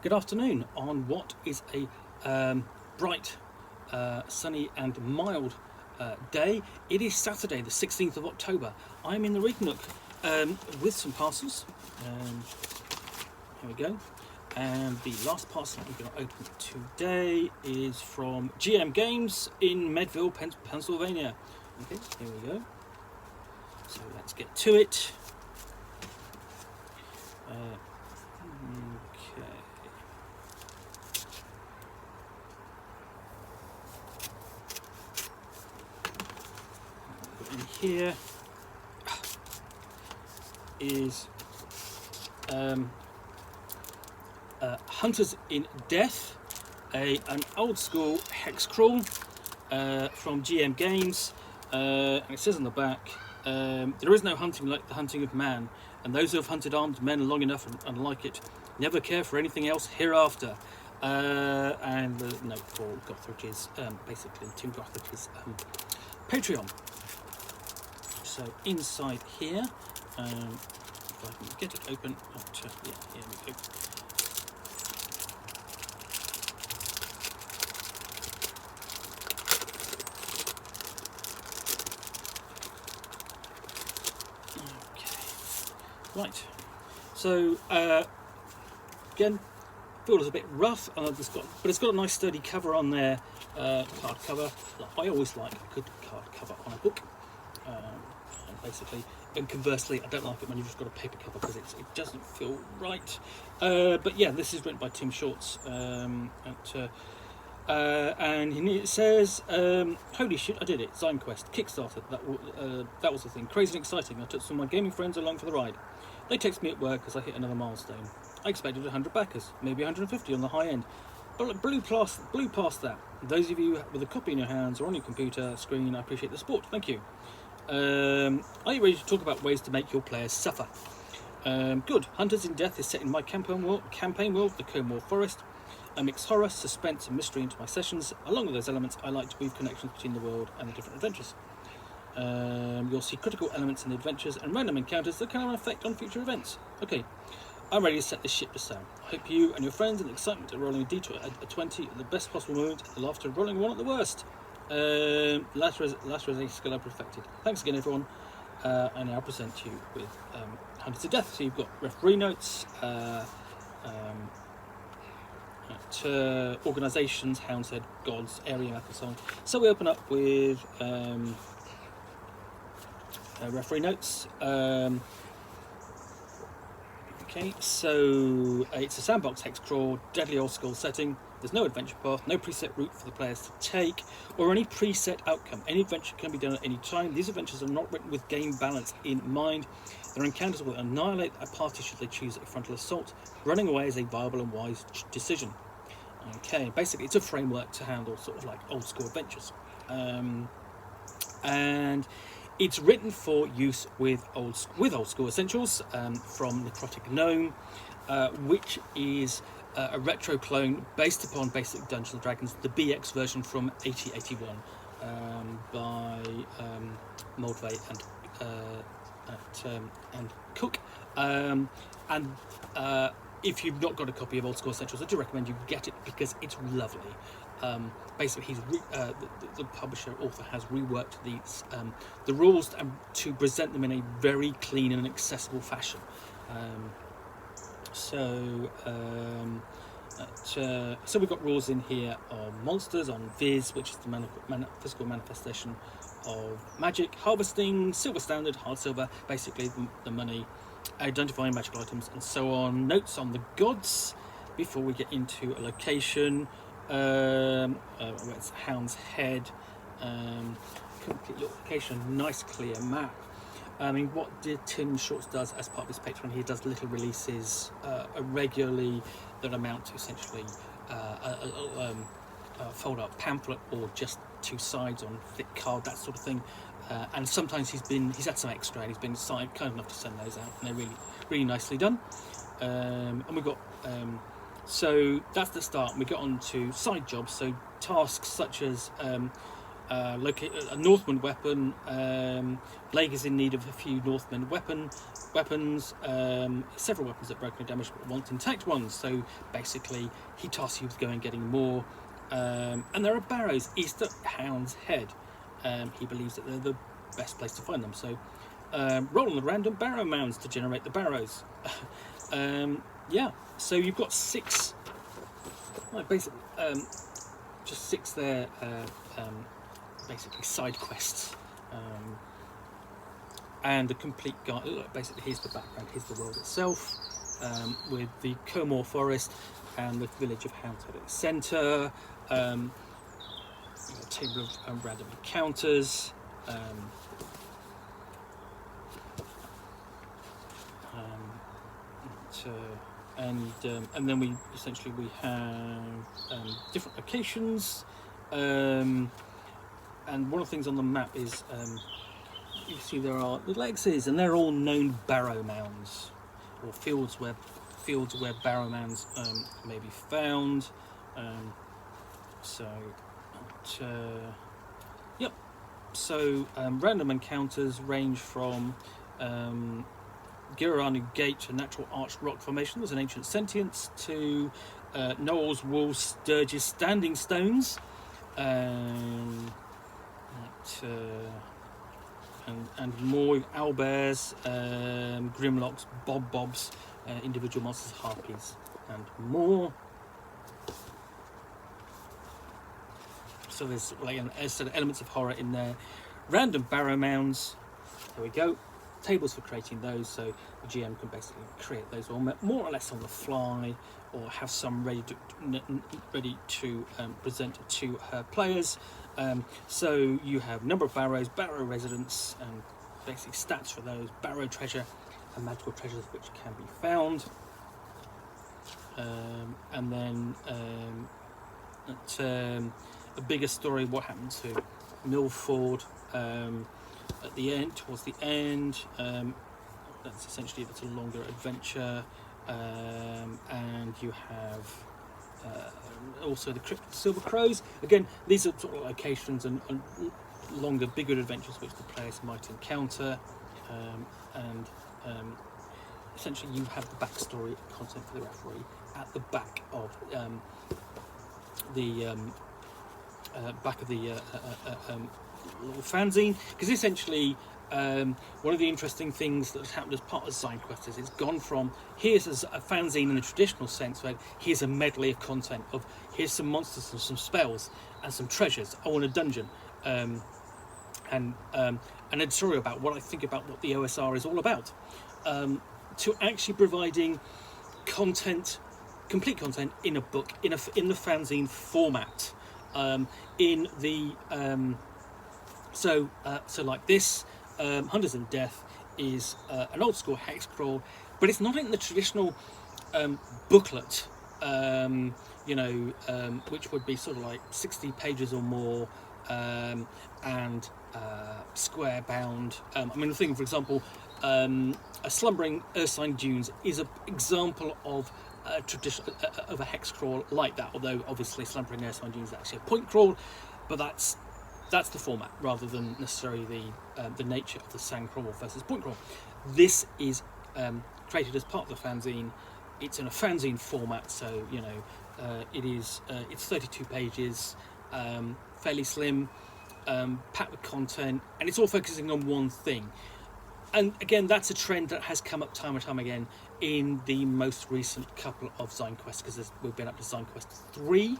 Good afternoon on what is a bright, sunny and mild day. It is Saturday the 16th of October. I'm in the Nook with some parcels. Here we go. And the last parcel I'm going to open today is from GM Games in Medville, Pennsylvania. Okay, here we go. So let's get to it. Okay. In here is Hunters in Death, an old school Hexcrawl from GM Games, and it says on the back, there is no hunting like the hunting of man, and those who have hunted armed men long enough and like it never care for anything else hereafter. And the note for Gothridge is basically to Gothridge's Patreon. So inside here, if I can get it open, yeah, here we go. Right, so again, feels a bit rough, but it's got a nice sturdy cover on there, card cover. I always like a good card cover on a book, and basically, and conversely, I don't like it when you've just got a paper cover because it doesn't feel right. But yeah, this is written by Tim Shorts, and it says, holy shit, I did it, ZineQuest, Kickstarter, that was the thing, crazy and exciting. I took some of my gaming friends along for the ride. They text me at work as I hit another milestone. I expected 100 backers, maybe 150 on the high end, but blew past that. Those of you with a copy in your hands or on your computer screen, I appreciate the support, thank you. Are you ready to talk about ways to make your players suffer? Good. Hunters in Death is set in my campaign world, the Combe Forest. I mix horror, suspense and mystery into my sessions. Along with those elements, I like to weave connections between the world and the different adventures. You'll see critical elements in the adventures and random encounters that can have an effect on future events. Okay, I'm ready to set this ship to sail. I hope you and your friends and the excitement of rolling a d20 at 20 at the best possible moment, and the laughter of rolling one at the worst. Latter is a skill I've perfected. Thanks again, everyone. And I'll present you with Hunters of Death. So you've got referee notes, organisations, Hound's Head, Gods, area map, and so on. So we open up with referee notes. Okay, so it's a sandbox Hexcrawl, deadly old school setting. There's no adventure path, no preset route for the players to take, or any preset outcome. Any adventure can be done at any time. These adventures are not written with game balance in mind. Their encounters will annihilate a party should they choose a frontal assault. Running away is a viable and wise decision. Okay, basically it's a framework to handle sort of like old school adventures. And it's written for use with old school essentials from Necrotic Gnome, which is a retro clone based upon basic Dungeons and Dragons, the BX version from 8081 by Moldvay and Cook. If you've not got a copy of Old School Essentials, I do recommend you get it because it's lovely. Basically, the publisher author has reworked the rules to present them in a very clean and accessible fashion. So we've got rules in here on monsters, on Viz, which is the physical manifestation of magic, harvesting, silver standard, hard silver, basically the money, identifying magical items, and so on. Notes on the gods before we get into a location. It's Hound's Head, complete location, nice clear map. I mean, what Tim Shorts does as part of his Patreon, he does little releases regularly that amount to essentially a fold-up pamphlet or just two sides on thick card, that sort of thing. And sometimes he's had some extra, and he's been kind enough to send those out, and they're really nicely done. And we've got so that's the start. And we get on to side jobs, so tasks such as a Northman weapon. Blake is in need of a few Northman weapons. Several weapons that broken damage, but want intact ones. So basically, he tasks you with going and getting more. And there are barrows east of Hound's Head. He believes that they're the best place to find them. So roll on the random barrow mounds to generate the barrows. Yeah. So you've got 6. Well, basically, just 6 there. Basically side quests, and a complete guide. Look, basically, here's the background. Here's the world itself, with the Kermore Forest and the village of Hound's Head at the centre. A table of random encounters. And then we have different locations. And one of the things on the map is you see there are little X's, and they're all known barrow mounds, or fields where barrow mounds may be found. Yep. So random encounters range from Giraranu Gate, a natural arched rock formation. There's an ancient sentience to Knowles, Wolves, Sturges, Standing Stones. And more owlbears, grimlocks, bobs, individual monsters, harpies, and more. So there's like sort of elements of horror in there. Random barrow mounds. There we go. Tables for creating those, so the GM can basically create those more or less on the fly, or have some ready to present to her players. So you have number of barrows, barrow residents, and basically stats for those, barrow treasure and magical treasures which can be found. And then a bigger story, what happened to Milford at the end, towards the end. That's essentially, it's a longer adventure. And you have also the Crypt of the Silver Crows. Again, these are sort of locations and longer, bigger adventures which the players might encounter. And essentially you have the backstory content for the referee at the back of the little fanzine, because essentially one of the interesting things that's happened as part of ZineQuest is it's gone from here's a fanzine in the traditional sense, where here's a medley of content of here's some monsters and some spells and some treasures, in a dungeon, and a story about what I think about what the OSR is all about, to actually providing content, complete content in a book, in the fanzine format, in the so like this. Hunters in Death is an old school hexcrawl, but it's not in the traditional booklet, which would be sort of like 60 pages or more, and square bound. I mean, the thing, for example, a Slumbering Ursine Dunes is an example of a tradition of a hexcrawl like that, although obviously Slumbering Ursine Dunes is actually a point crawl, but that's the format rather than necessarily the nature of the sand crawl versus point crawl. This is created as part of the fanzine. It's in a fanzine format, so it's 32 pages, fairly slim, packed with content, and it's all focusing on one thing. And again, that's a trend that has come up time and time again in the most recent couple of ZineQuests, because we've been up to ZineQuest 3.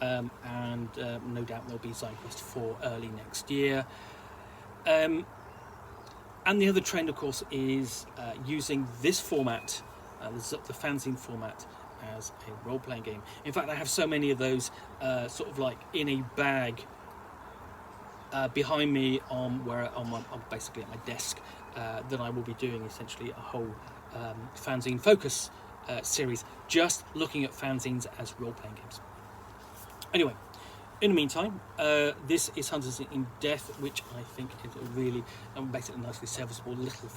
And no doubt there'll be ZineQuest 4 early next year. And the other trend, of course, is using this format, the fanzine format, as a role-playing game. In fact, I have so many of those sort of like in a bag behind me on basically at my desk, that I will be doing essentially a whole fanzine focus series, just looking at fanzines as role-playing games. Anyway, in the meantime, this is Hunters in Death, which I think is a really basically nicely serviceable little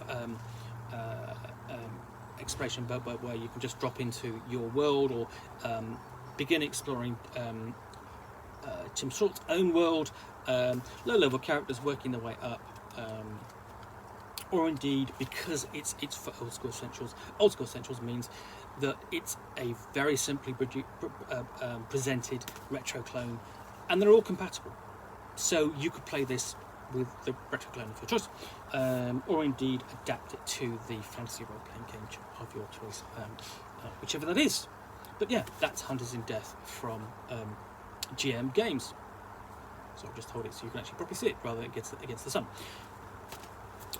exploration boat where you can just drop into your world, or begin exploring Tim Short's own world, low-level characters working their way up, or indeed because it's for old school essentials. Old school essentials means that it's a very simply presented retro clone, and they're all compatible. So you could play this with the retro clone of your choice, or indeed adapt it to the fantasy role-playing game of your choice, whichever that is. But yeah, that's Hunters in Death from GM Games. So I'll just hold it so you can actually probably see it rather than against the sun.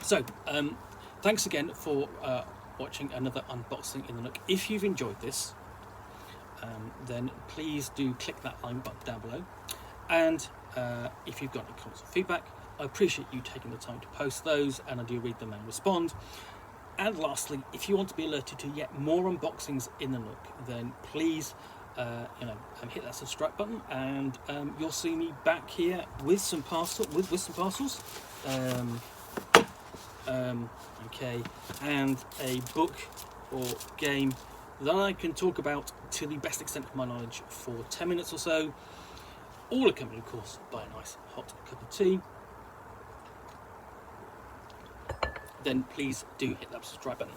So thanks again for watching another unboxing in the Nook. If you've enjoyed this, then please do click that like button down below, and if you've got any comments or feedback, I appreciate you taking the time to post those, and I do read them and respond. And lastly, if you want to be alerted to yet more unboxings in the Nook, then please hit that subscribe button, and you'll see me back here with some parcels. Okay, and a book or game that I can talk about to the best extent of my knowledge for 10 minutes or so, all accompanied, of course, by a nice hot cup of tea. Then please do hit that subscribe button.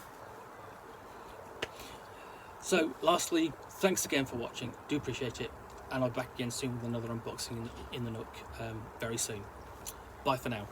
So lastly, thanks again for watching, do appreciate it, and I'll be back again soon with another unboxing in the Nook very soon. Bye for now.